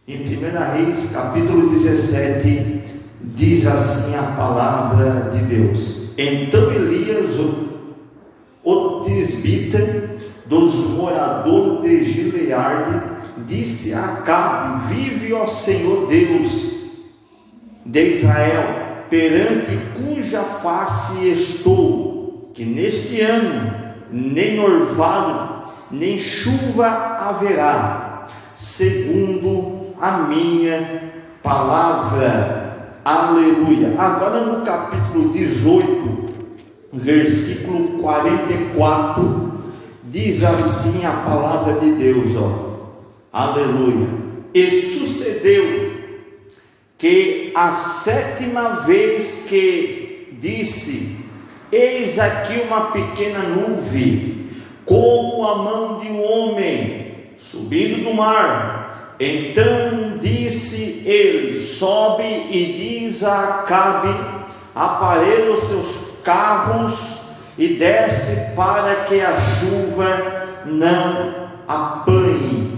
Em 1 Reis, capítulo 17, diz assim a palavra de Deus: Então Elias, o tisbita dos moradores de Gileade, disse a Acabe: Vive, ó Senhor Deus de Israel, perante cuja face estou, que neste ano nem orvalho, nem chuva haverá, segundo a minha palavra. Aleluia. Agora no capítulo 18, versículo 44, diz assim a palavra de Deus, aleluia. E sucedeu que a 7ª vez que disse: Eis aqui uma pequena nuvem, como a mão de um homem, subindo do mar. Então disse ele: Sobe e diz a Acabe: Aparelha os seus carros e desce, para que a chuva não apanhe.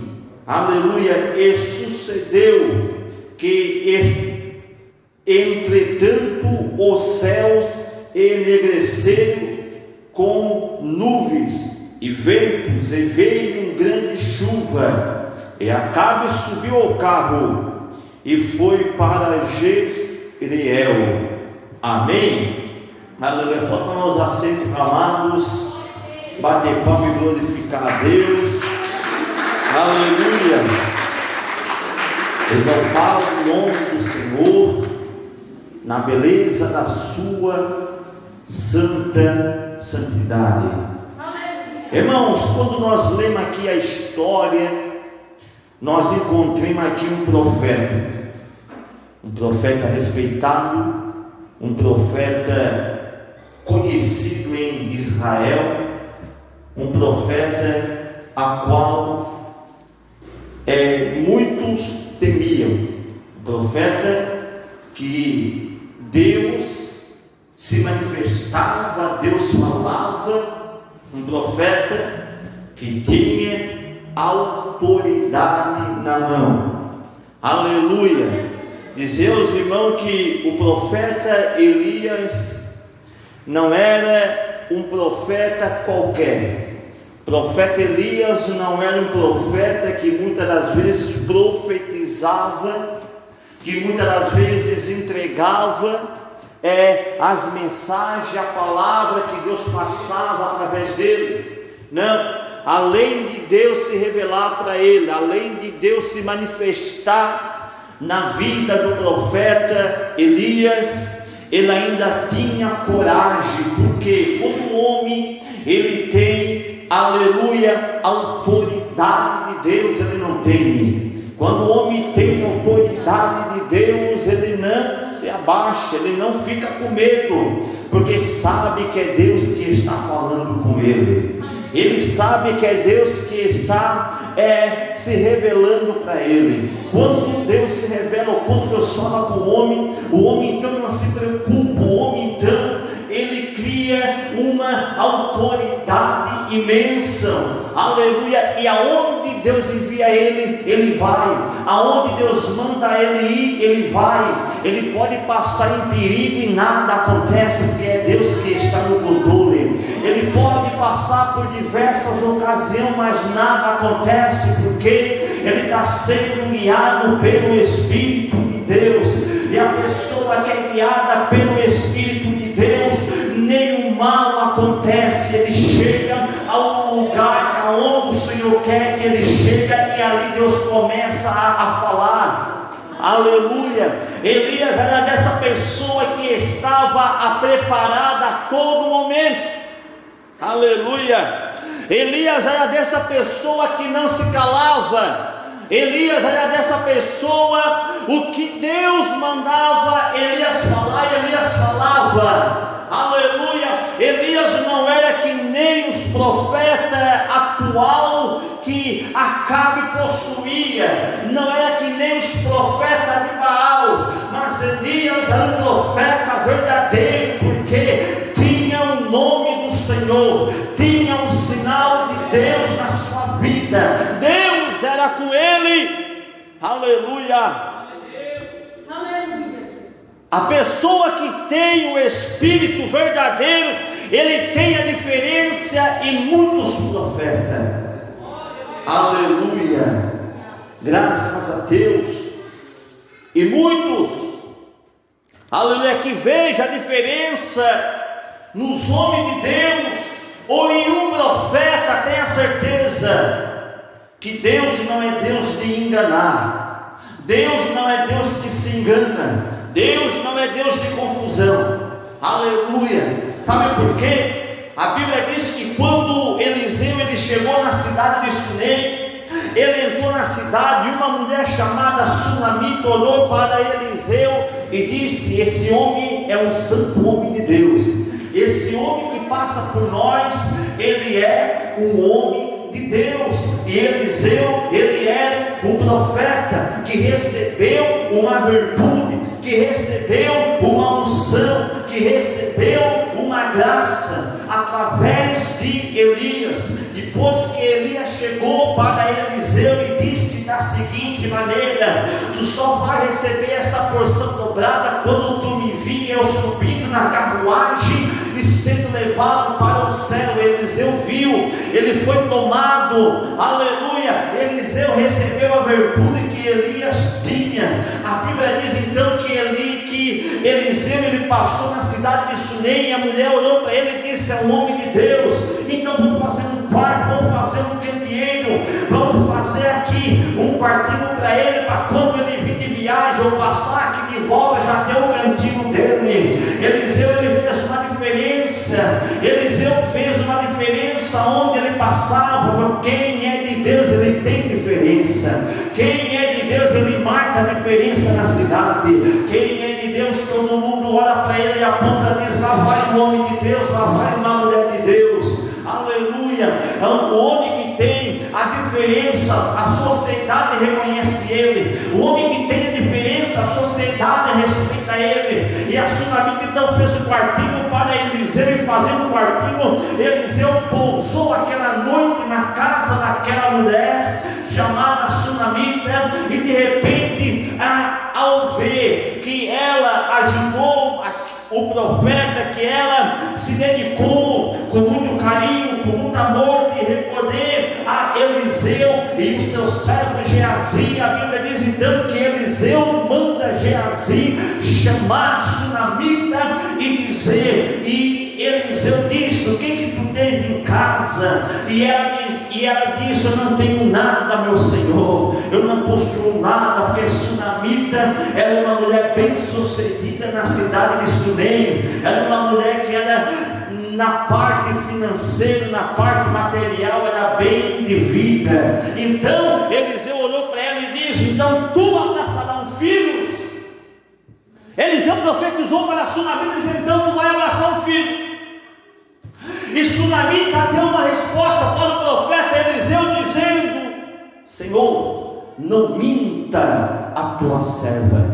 Aleluia. E sucedeu que, entretanto, os céus enegreceram com nuvens e ventos, e veio uma grande chuva, e Acabe subiu ao carro e foi para Jezreel. Amém. Aleluia. Toma os assentos, amados, bater palma e glorificar a Deus. Aleluia. Exaltar o nome do Senhor na beleza da sua santidade. Irmãos, quando nós lemos aqui a história, nós encontramos aqui um profeta respeitado, um profeta conhecido em Israel, um profeta a qual muitos temiam, um profeta que Deus se manifestava, Deus falava, um profeta que tinha autoridade na mão. Aleluia. Dizer aos irmãos que o profeta Elias não era um profeta qualquer. O profeta Elias não era um profeta que muitas das vezes profetizava, que muitas das vezes entregava as mensagens, a palavra que Deus passava através dele. Não, além de Deus se revelar para ele, além de Deus se manifestar na vida do profeta Elias, ele ainda tinha coragem, porque como homem ele tem, aleluia, autoridade de Deus, ele não tem. Quando o homem tem autoridade de Deus, ele não se abaixa, ele não fica com medo, porque sabe que é Deus que está falando com ele. Ele sabe que é Deus que está se revelando para ele. Quando Deus se revela, ou quando Deus fala com o homem então não se preocupa, o homem então ele cria uma autoridade imensa, aleluia. E aonde Deus envia ele, ele vai. Aonde Deus manda ele ir, ele vai. Ele pode passar em perigo e nada acontece, porque é Deus que está no controle. Ele pode passar por diversas ocasiões, mas nada acontece, porque ele está sendo guiado pelo Espírito de Deus. E a pessoa que é guiada pelo Espírito de Deus, nenhum mal acontece. Ele chega ao lugar aonde o Senhor quer que ele chegue, e ali Deus começa a falar. Aleluia. Elias era dessa pessoa que estava preparada a todo momento. Aleluia. Elias era dessa pessoa que não se calava. Elias era dessa pessoa, o que Deus mandava Elias falar, Elias falava. Aleluia. Elias não era que nem os profetas atual que Acabe possuía, não era que nem os profetas de Baal, mas Elias era um profeta verdadeiro, porque tinha o nome do Senhor, tinha um sinal de Deus na sua vida. Deus era com ele. Aleluia. Aleluia. A pessoa que tem o Espírito verdadeiro, ele tem a diferença em muitos profetas. Aleluia. Graças a Deus. E muitos, aleluia, que veja a diferença nos homens de Deus, ou em um profeta, tenha certeza que Deus não é Deus de enganar, Deus não é Deus que se engana, Deus não é Deus de confusão. Aleluia. Sabe por quê? A Bíblia diz que quando Eliseu ele chegou na cidade de Sunem, ele entrou na cidade e uma mulher chamada Sunamita olhou para Eliseu e disse: esse homem é um santo homem de Deus, esse homem que passa por nós, ele é um homem de Deus. E Eliseu, ele era um profeta que recebeu uma virtude, que recebeu uma unção, que recebeu uma graça através de Elias. Depois que Elias chegou para Eliseu e disse da seguinte maneira: tu só vai receber essa porção dobrada quando tu me vir eu subindo na carruagem e sendo levado para o céu. Eliseu viu, ele foi tomado, aleluia. Eliseu recebeu a virtude que Elias tinha. A Bíblia diz então que Eliseu ele passou na cidade de Sunem e a mulher olhou para ele e disse: é um homem de Deus, então vamos fazer um quarto, vamos fazer um candeeiro, vamos fazer aqui um quartinho para ele, para quando ele vir de viagem ou passar aqui de volta já ter o cantinho dele. Eliseu ele fez uma diferença, Eliseu fez uma diferença onde ele passava. Quem é de Deus ele tem diferença, quem é de Deus ele marca a diferença na cidade, quem é de Deus todo mundo olha para ele e aponta e diz: lá vai um homem de Deus, lá vai uma mulher de Deus. Aleluia. É um homem que tem a diferença, a sociedade reconhece ele. O homem que tem a diferença, a sociedade respeita ele. E a Sunamita então fez um quartinho para Eliseu, e fazendo um quartinho, Eliseu pousou aquela noite na casa daquela mulher chamada Sunamita. E de repente, ao ver que ela ajudou o profeta, que ela se dedicou com muito carinho, com muito amor de recolher a Eliseu e o seu servo Geazi, a Bíblia diz então que Eliseu manda Geazi chamar Sunamita e dizer, e Eliseu disse: o que tu tens em casa? E ela disse: eu não tenho nada, meu Senhor, eu não possuo nada, porque Sunamita era uma mulher bem sucedida na cidade de Sunem, era uma mulher que era, na parte financeira, na parte material, era bem de vida. Então Eliseu olhou para ela e disse: então tu abraçarás filhos. Eliseu profetizou para Sunamita, dizendo: então tu vai abraçar um filho. E Sunamita deu uma resposta para o profeta Eliseu, dizendo: Senhor, não minta a tua serva,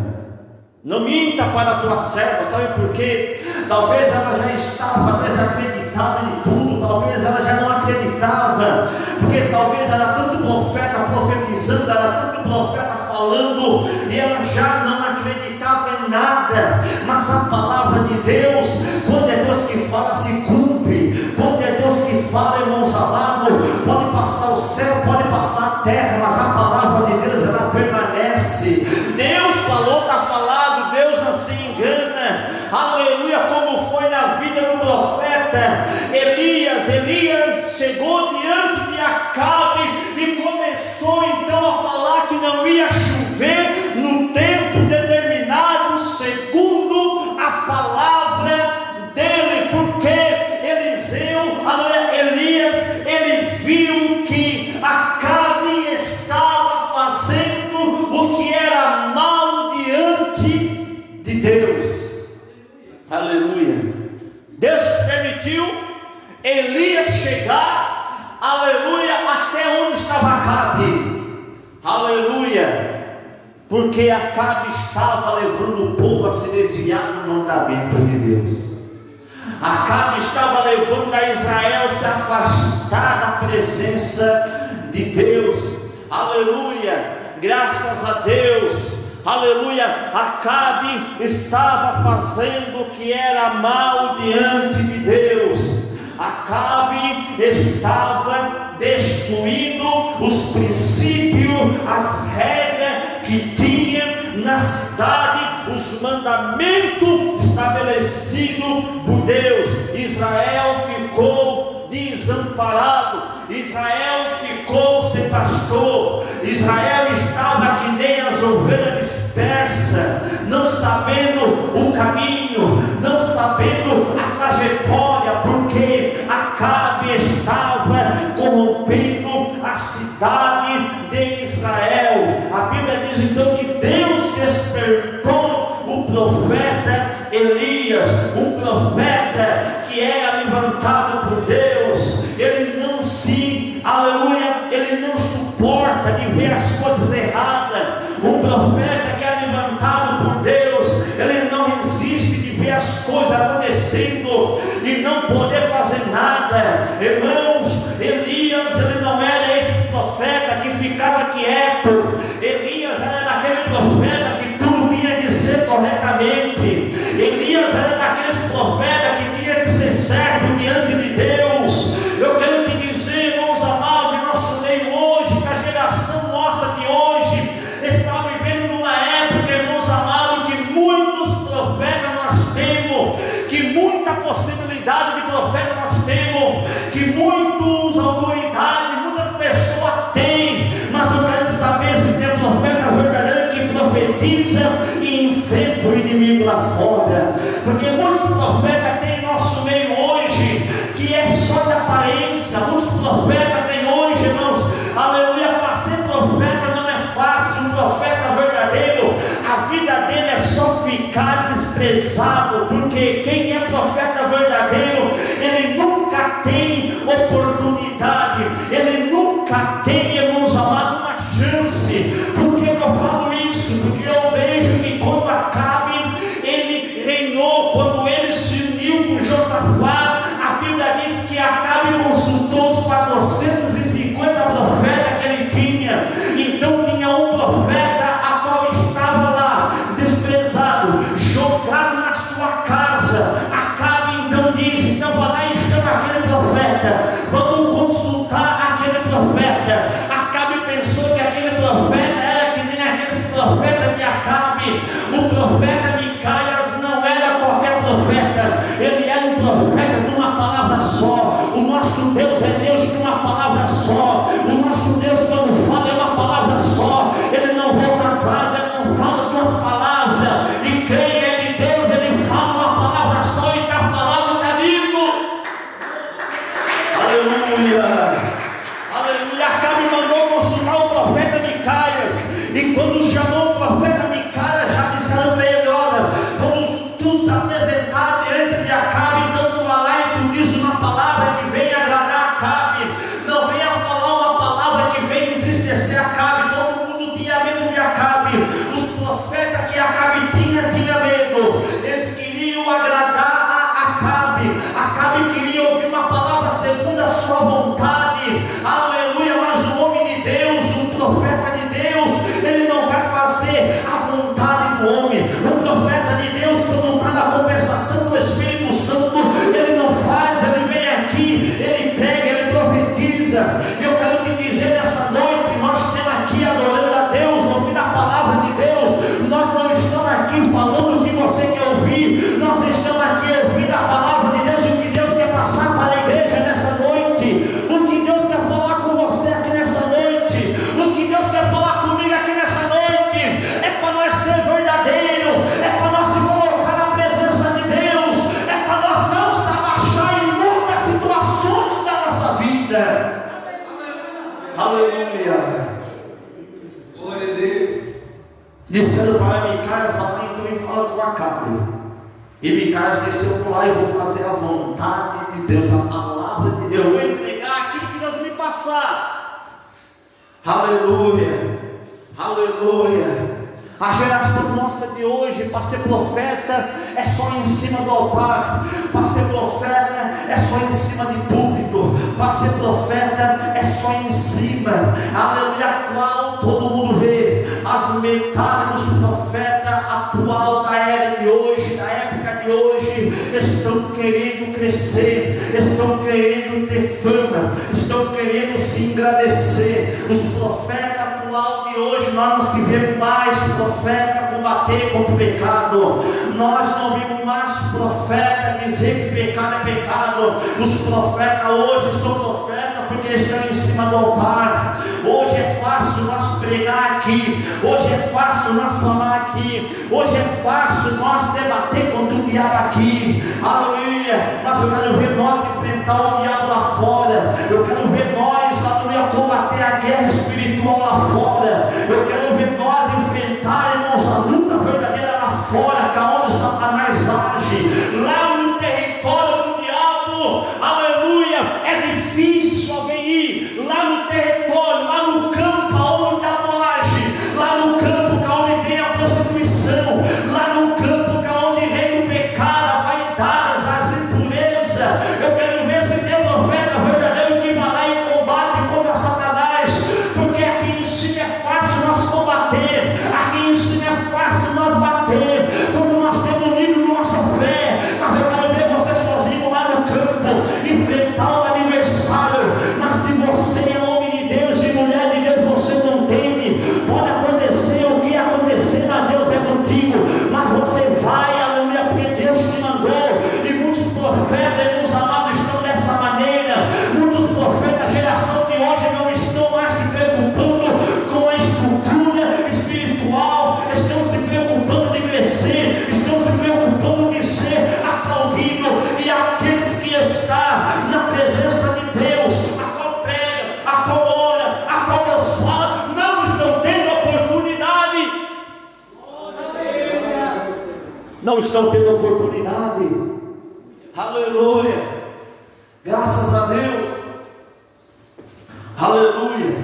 não minta para a tua serva. Sabe por quê? Talvez ela já estava desacreditada de tudo, talvez ela já não acreditava, porque talvez era tanto profeta profetizando, era tanto profeta falando, e ela já não acreditava em nada. Mas a palavra de Deus, quando é Deus que fala, se cumpre. Quando é Deus que fala, irmãos amados, pode passar o céu, pode passar a terra, mas a palavra de Deus ela permanece. Deus falou, está falado, Deus não se engana. Aleluia. Como foi na vida do profeta Elias chegou diante de Acabe e começou então a falar que não ia chover no tempo determinado, segundo a palavra dele, porque Elias, ele viu que Acabe estava fazendo o que era mal diante de Deus. Aleluia. Deus permitiu Elias chegar, aleluia, até onde estava Acabe. Aleluia. Porque Acabe estava levando o povo a se desviar do mandamento de Deus. Acabe estava levando a Israel a se afastar da presença de Deus. Aleluia. graças a Deus, aleluia, Acabe estava fazendo o que era mal diante de Deus. Acabe estava destruindo os princípios, as regras que tinha na cidade, os mandamentos estabelecidos por Deus. Israel ficou desamparado, Israel ficou sem pastor, Israel estava que nem as ovelhas dispersas, não sabendo o caminho, não sabendo a trajetória, porque Acabe estava corrompendo a cidade de Israel. A Bíblia diz então que Deus despertou o profeta Elias, um profeta que era levantado por Deus. Ele não aleluia, ele não suporta de ver as coisas erradas. Um profeta que é levantado por Deus, ele não resiste de ver as coisas acontecendo e não poder fazer nada. Irmãos, Elias, ele não era esse profeta que ficava quieto. Elias era daquele profeta que tudo tinha que ser corretamente. Elias era daqueles profetas que tinha que ser certo diante de Deus. Eu quero te dizer, irmãos amados, de nosso meio hoje, que a geração nossa de hoje está vivendo numa época, irmãos amados, que muitos profetas nós temos, que muita possibilidade de profeta nós temos, que muitas autoridades, muitas pessoas têm, mas eu quero saber se tem profeta verdadeiro que profetiza e enfrenta o inimigo lá fora, porque muitos profetas têm em nosso meio hoje, que é só de aparência. Muitos profetas têm hoje, irmãos, aleluia, para ser profeta não é fácil. Um profeta verdadeiro, a vida dele é só ficar desprezado, porque quem é profeta verdadeiro, ele nunca tem oportunidade, ele nunca tem, irmãos amados, uma chance. Por que eu falo isso? Porque eu vejo que quando Acabe, ele reinou, quando ele se uniu com Josafá, a Bíblia diz que Acabe consultou os 450 profetas que ele tinha. Então tinha um profeta a qual estava lá, desprezado, jogado na sua casa. Acabe então diz, então vai lá e chama aquele profeta, vamos consultar aquele profeta. Acabe pensou que aquele profeta era que nem aqueles profetas de Acabe. O profeta Micaias não era qualquer profeta, ele era um profeta de uma palavra só. O nosso Deus é Deus de uma palavra só. O nosso Deus, quando fala, é uma palavra só. Ele não volta atrás, ele não fala duas palavras. E quem é de Deus, ele fala uma palavra só e está falando caminho. Aleluia, aleluia. Acabe mandou consultar o profeta Micaias, e quando chamou o profeta Micaias, já disseram para ele: olha, quando tu se apresentar diante de Acabe, então tu vai lá e tu diz uma palavra que venha agradar Acabe. Não venha falar uma palavra que venha entristecer Acabe. Todo mundo tinha medo de Acabe. Os profetas que Acabe tinha medo. Eles queriam agradar a Acabe. Acabe queria ouvir uma palavra segundo a sua vontade. Aleluia. Mas o homem de Deus, o profeta de Deus, ele não vai fazer a vontade do homem. O profeta de Deus, quando está na conversação do Espírito Santo, ele não faz, ele vem aqui, ele pega, ele profetiza. E eu quero te dizer nessa noite, nós estamos aqui adorando a Deus, ouvindo a palavra de Deus. Nós não estamos aqui falando o que você quer ouvir, nós estamos aqui ouvindo a palavra de Deus, o que Deus quer passar para a igreja nessa noite, o que Deus quer falar com você aqui nessa noite, o que Deus quer falar comigo aqui nessa noite. É para nós ser verdadeiro, é para nós se colocar na presença de Deus, é para nós não se abaixar em muitas situações da nossa vida. Aleluia. Glória a Deus. Disseram para Micaias: vai lá então e fala com Acabe. E Micaias disse: eu vou lá e vou fazer a vontade de Deus, a palavra de Deus. Eu vou entregar aquilo que Deus me passar. Aleluia, aleluia. A geração nossa de hoje, para ser profeta, é só em cima do altar. Para ser profeta, é só em cima de púlpito. Para ser profeta, é só em cima. Aleluia, qual todo mundo vê. enfrentarem os profetas atual da era de hoje, da época de hoje. Estão querendo crescer, estão querendo ter fama, estão querendo se engrandecer. Os profetas atual de hoje, nós não se vemos mais profeta combater contra o pecado. Nós não vimos mais profeta dizer que pecado é pecado. Os profetas hoje são profetas porque estão em cima do altar. Hoje é fácil nós pregar aqui, hoje é fácil nós falar aqui, hoje é fácil nós debater contra o diabo aqui. Aleluia. Mas eu quero ver nós enfrentar o diabo lá fora. Eu quero ver nós, aleluia, combater a guerra espiritual lá fora. Eu quero ver nós enfrentar, irmãos, a luta verdadeira lá fora, que é onde Satanás age, lá no território do diabo. Aleluia. É difícil alguém ir lá no território, lá no campo onde o diabo age, lá no campo onde tem a prostituição, lá no campo onde reina o pecado, a vaidade, as impurezas. Eu quero ver se tem profeta verdadeiro que vai lá e combate contra Satanás, porque aqui em cima é fácil nós combater, aqui em cima é fácil nós bater, porque nós temos unido nossa fé. Mas eu quero ver você sozinho lá no campo, enfrentar o aniversário. Mas se você é homem de Deus e mulher de Deus, você não teme. Pode acontecer o que acontecer, mas Deus é contigo. Mas você vai, aleluia, porque Deus te mandou. E muitos profetas, irmãos amados, estão dessa maneira. Muitos profetas da geração de hoje não estão mais se preocupando com a estrutura espiritual, estão se preocupando de crescer, estão se preocupando de ser aplaudido. E aqueles que estão na presença de Deus, a qual prega, a qual ora, a qual Deus fala, não estão tendo oportunidade. Não estão tendo oportunidade. Aleluia. Graças a Deus. Aleluia.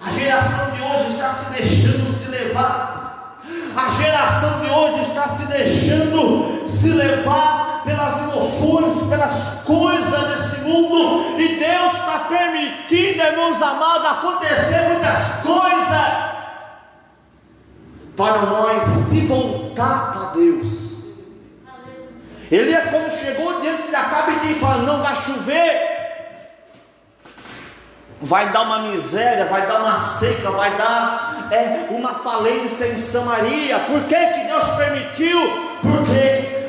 A geração de hoje está se deixando se levar. A geração de hoje está se deixando se levar pelas emoções, pelas coisas desse mundo. E Deus está permitindo, irmãos amados, acontecer muitas coisas para nós se voltar para Deus. Elias, quando chegou diante de Acabe, disse: olha, não vai chover, vai dar uma miséria, vai dar uma seca, vai dar uma falência em Samaria. Por que que Deus permitiu?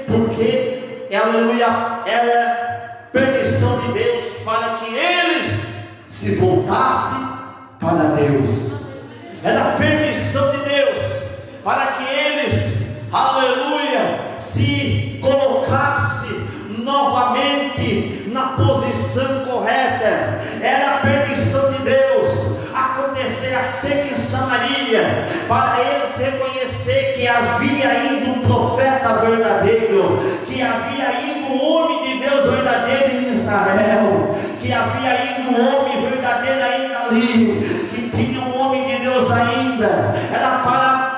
Porque aleluia, era permissão de Deus para que eles se voltassem para Deus. Era permissão de Deus para que eles, aleluia, se colocassem novamente na posição correta. Era a permissão de Deus acontecer a seca em Samaria, para eles reconhecer que havia ainda um profeta verdadeiro, que havia ainda um homem de Deus verdadeiro em Israel, que havia ainda um homem verdadeiro ainda ali, que tinha um homem de Deus ainda. Era para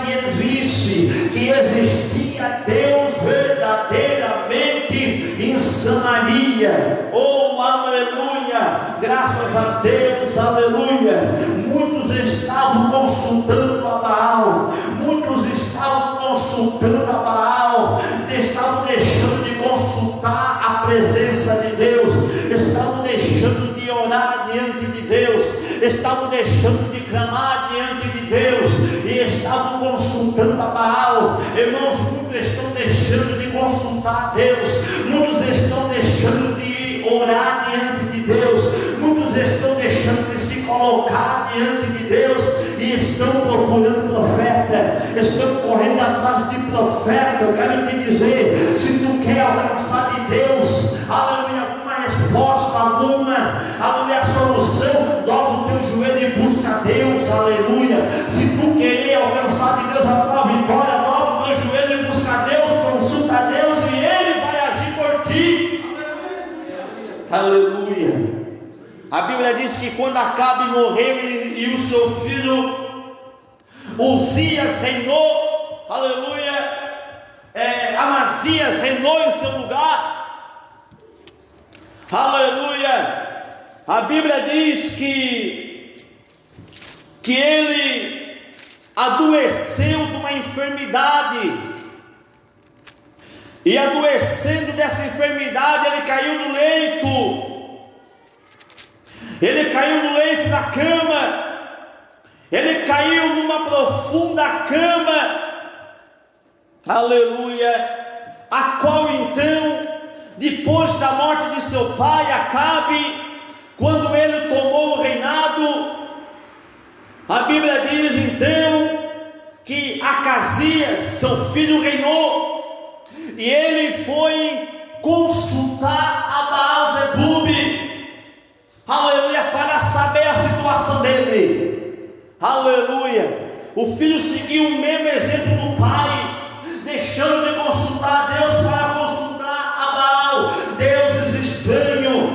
que eles vissem que existia Deus verdadeiramente em Samaria. Oh, aleluia, graças a Deus, aleluia. Muitos estavam consultando a Baal, muitos estavam consultando a Baal, estavam deixando de consultar a presença de Deus, estavam deixando de orar diante de Deus, estavam deixando de clamar diante de Deus e estavam consultando a Baal. Irmãos, muitos estão deixando de consultar a Deus, muitos estão deixando de orar diante de Deus, muitos estão deixando de se colocar diante de Deus e estão procurando profeta, estão correndo atrás de profeta. Eu quero te dizer, se tu quer alcançar de Deus, aleluia, alguma resposta, aleluia, solução, dobra o teu joelho e busca Deus, aleluia. Se tu querer alcançar de Deus a tua vitória, dobra o teu joelho e busca Deus, consulta a Deus e Ele vai agir por ti. Aleluia. A Bíblia diz que quando Acabe morreu e o seu filho Uzias reinou, aleluia, Amazias reinou em seu lugar, aleluia. A Bíblia diz que ele, adoeceu de uma enfermidade, e adoecendo dessa enfermidade, ele caiu no leito da cama, ele caiu numa profunda cama, aleluia, a qual então, depois da morte de seu pai Acabe, quando ele tomou o reinado, a Bíblia diz então que Acasias, seu filho, reinou, e ele foi consultar a Baal-zebub, aleluia, para saber a situação dele, aleluia. O filho seguiu o mesmo exemplo do pai, deixando de consultar a Deus para consultar a Baal, deuses estranhos,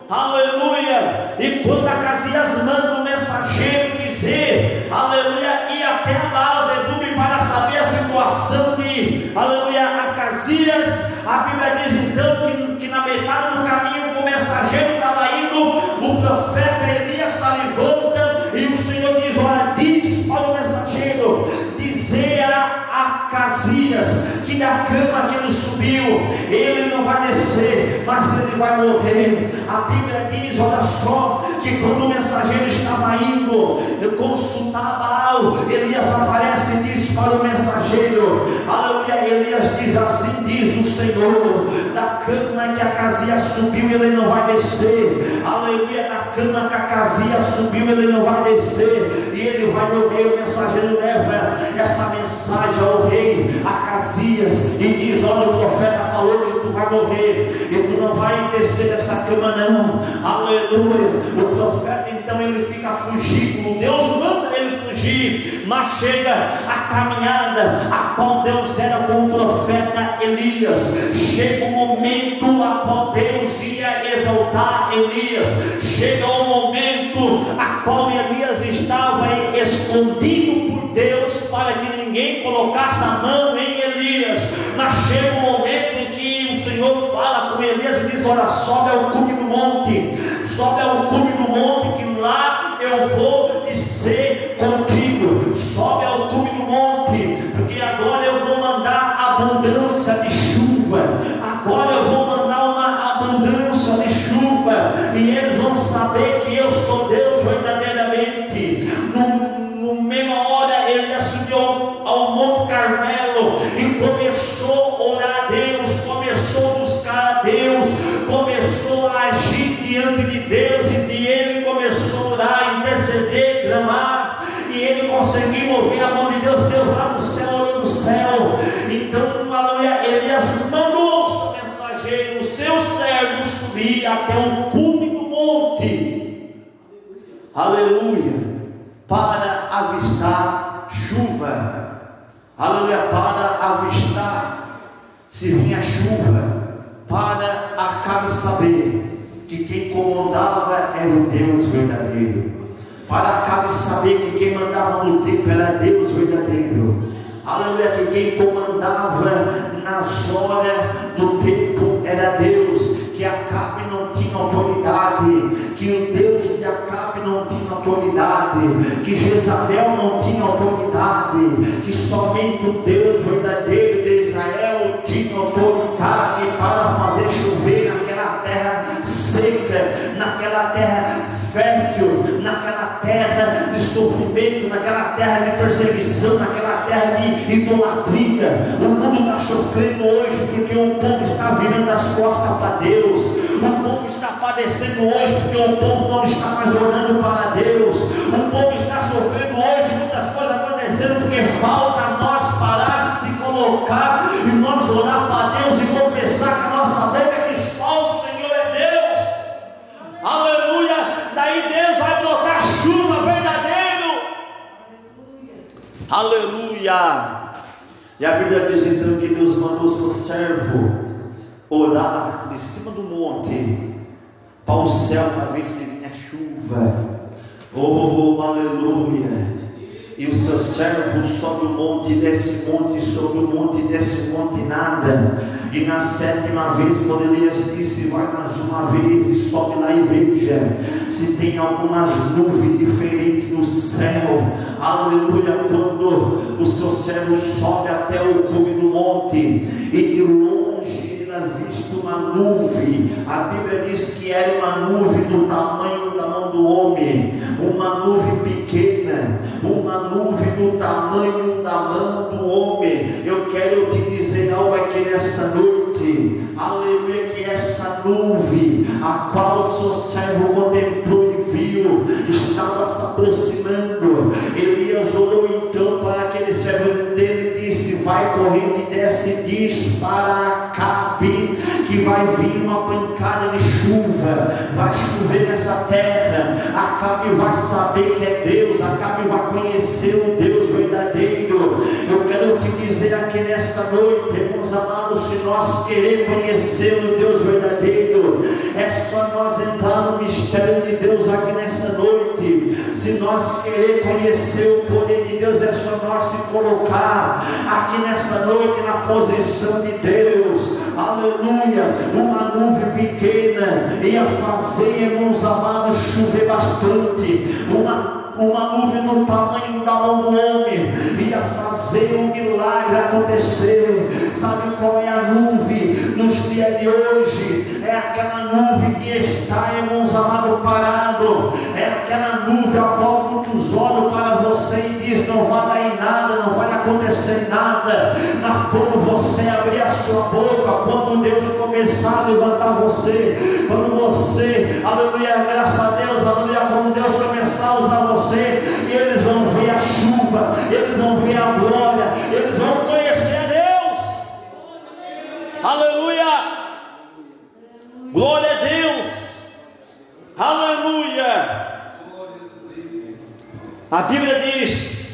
aleluia. E quando Acasias manda um mensageiro dizer, aleluia, ir até a Baal-zebub para saber a situação de, aleluia, Acasias, a Bíblia diz então que na metade do caminho que o mensageiro estava indo, o profeta Elias se levanta e o Senhor diz: olha, diz para o mensageiro, dizer a Acasias que da cama que ele subiu, ele não vai descer, mas ele vai morrer. A Bíblia diz, olha só, que quando o mensageiro estava indo consultar Baal, Elias aparece e diz para o mensageiro, aleluia, Elias diz: assim diz o Senhor, da cama que Acasias subiu, ele não vai descer, aleluia, da cama que Acasias subiu, ele não vai descer, e ele vai morrer. O mensageiro leva essa mensagem ao rei Acasias e diz: olha, o profeta falou que tu vai morrer, e tu não vai descer dessa cama não, aleluia. O profeta então ele fica fugido, Deus manda ele fugir, mas chega a caminhada a qual Deus era com o profeta Elias, chega o momento a qual Deus ia exaltar Elias, chega o momento a qual Elias estava escondido por Deus para que ninguém colocasse a mão em Elias, mas chega o momento em que o Senhor fala com Elias e diz: olha, sobe ao cume do monte, sobe ao cume do monte, que lá eu vou descer contigo, sobe ao cume do monte, porque agora eu vou mandar abundância de chuva, agora eu vou mandar uma abundância de chuva, e eles vão saber que eu sou Deus verdadeiramente. No mesma hora ele subiu ao Monte Carmelo e começou a orar a Deus, começou a buscar a Deus, começou a agir diante de Deus, e ele começou a orar, interceder, clamar, e ele conseguiu ouvir a mão de Deus, Deus lá no céu, olhando no céu. Então, aleluia, Elias mandou o seu mensageiro, o seu servo, subir até o cume do monte, aleluia, para avistar chuva, aleluia, para avistar se vinha chuva, para Acabe saber que quem comandava era o Deus verdadeiro, para Acabe saber que quem mandava no tempo era Deus verdadeiro, aleluia, que quem comandava nas horas do tempo era Deus, que Acabe não tinha autoridade, que o Deus de Acabe não tinha autoridade, que Jezabel não tinha autoridade, que somente o Deus verdadeiro de Israel tinha autoridade para fazer chover naquela terra seca, naquela terra fértil, naquela terra de sofrimento, naquela terra de perseguição, naquela terra de idolatria. O mundo está sofrendo hoje porque o povo está virando as costas para Deus, o povo está padecendo hoje porque o povo não está mais orando para Deus, o povo está sofrendo hoje, muitas coisas acontecendo porque falta a nós parar, se colocar e nós orar para Deus e confessar com a nossa boca que só o Senhor é Deus, aleluia. Daí Deus vai brotar chuva verdadeiro, aleluia. E a Bíblia diz então que Deus mandou o seu servo orar de cima do monte para o céu, para ver se vinha chuva. Oh, aleluia. E o seu servo sobe o monte, desce monte, sobe o monte, desce o monte, nada. E na 7ª vez, quando Elias disse: vai mais uma vez e sobe lá e veja se tem algumas nuvens diferentes no céu. Aleluia. Quando o seu servo sobe até o cume do monte, e de longe ele avista uma nuvem. A Bíblia diz que era uma nuvem do tamanho da mão do homem, uma nuvem pequena, uma nuvem do tamanho da mão do homem. Eu quero te dizer algo aqui nessa noite, aleluia, que essa nuvem, a qual o seu servo contemplou e viu, estava se aproximando. Elias olhou então para aquele servo dele e disse: vai correndo e desce e diz para Acabe que vai vir uma pancada de chuva, vai chover nessa terra. Acabe vai saber que é Deus, Acabe vai conhecer o Deus verdadeiro. Eu quero te dizer aqui nessa noite, irmãos amados, se nós queremos conhecer o Deus verdadeiro, é só nós entrar no mistério de Deus aqui nessa noite. Se nós queremos conhecer o poder de Deus, é só nós se colocar aqui nessa noite na posição de Deus. Aleluia. Uma nuvem pequena ia fazer, irmãos amados, chover bastante. Uma nuvem do tamanho da mão do homem ia fazer um milagre acontecer. Sabe qual é a nuvem nos dias de hoje? É aquela nuvem que está, irmãos amados, parado. É aquela nuvem a qual muitos olham para você e diz: não vai dar em nada, não vai acontecer nada. Mas quando você abrir a sua boca, quando Deus começar a levantar você, quando você, aleluia, graças a Deus, aleluia, quando Deus começar a usar você, eles vão ver a chuva, eles vão ver a glória, eles vão conhecer a Deus. Aleluia. Glória a Deus. Aleluia. A Bíblia diz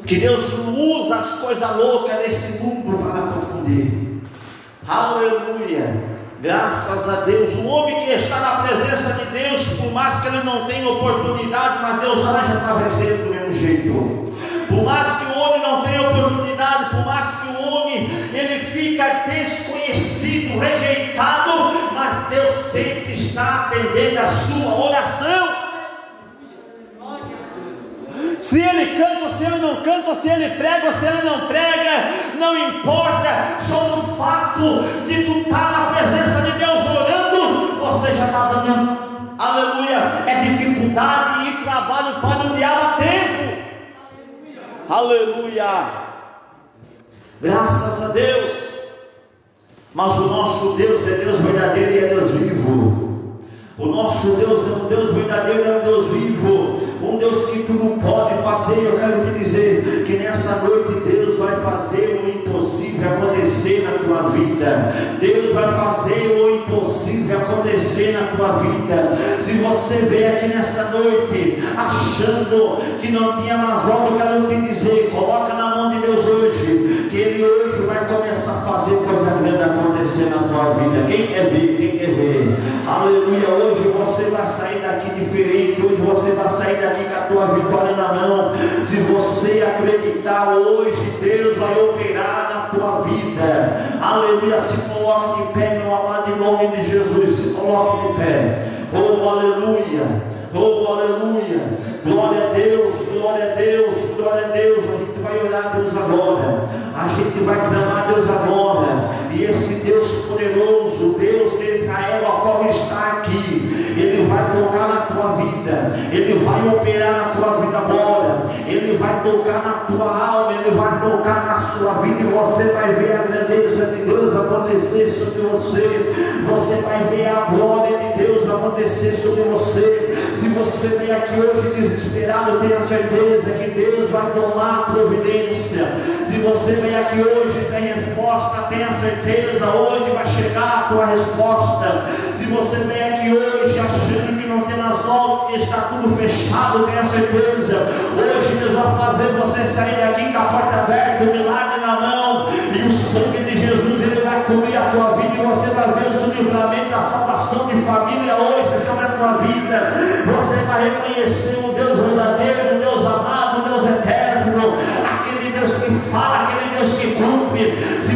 que Deus usa as coisas loucas desse mundo para confundir. Aleluia. Graças a Deus. O homem que está na presença de Deus, por mais que ele não tenha oportunidade, mas Deus age através dele do mesmo jeito. Por mais que o homem não tenha oportunidade, por mais que o homem ele fica desconhecido, rejeitado, mas Deus sempre está atendendo a sua oração. Se ele canta ou se ele não canta, se ele prega ou se ele não prega, não importa. Só o fato de tu estar na presença de Deus orando, você já está dando, aleluia, é dificuldade e trabalho para o diabo a tempo. Aleluia. Graças a Deus. Mas o nosso Deus é Deus verdadeiro e é Deus vivo. O nosso Deus é um Deus verdadeiro e é um Deus vivo. Um Deus que tu não pode fazer. Eu quero te dizer que nessa noite Deus vai fazer o impossível acontecer na tua vida. Deus vai fazer o impossível acontecer na tua vida. Se você veio aqui nessa noite achando que não tinha mais volta, eu quero te dizer, coloca na mão de Deus hoje, que Ele hoje vai começar a fazer coisa grande acontecer na tua vida. Quem quer ver? Quem quer ver? Aleluia. Hoje você vai sair daqui diferente. Hoje você vai sair daqui com a tua vitória na mão. Se você acreditar, hoje Deus vai operar na tua vida. Aleluia. Se coloque de pé, meu amado, em nome de Jesus. Se coloque de pé. Oh, aleluia. Oh, aleluia. Glória a Deus, glória a Deus, glória a Deus. A gente vai orar a Deus agora. A gente vai clamar a Deus agora. E esse Deus poderoso, Deus de Israel, a qual está aqui, Ele vai tocar na tua vida. Ele vai operar na tua vida agora. Ele vai tocar na tua alma. Ele vai tocar na sua vida. E você vai ver a grandeza de Deus acontecer sobre você. Você vai ver a glória de Deus acontecer sobre você. Se você vem aqui hoje desesperado, tenha certeza que Deus vai tomar providência. Se você vem aqui hoje sem resposta, tenha certeza, hoje vai chegar a tua resposta. Se você vem aqui hoje achando que não tem mais volta, que está tudo fechado, tenha certeza, hoje Deus vai fazer você sair daqui com a porta aberta, o milagre na mão, e o sangue de Jesus ele vai cobrir a tua vida, e você vai ver o livramento, a salvação de família hoje sobre a tua vida. Você vai reconhecer o Deus verdadeiro, o Deus amado, o Deus eterno, aquele Deus que fala, aquele Deus que cumpre. Se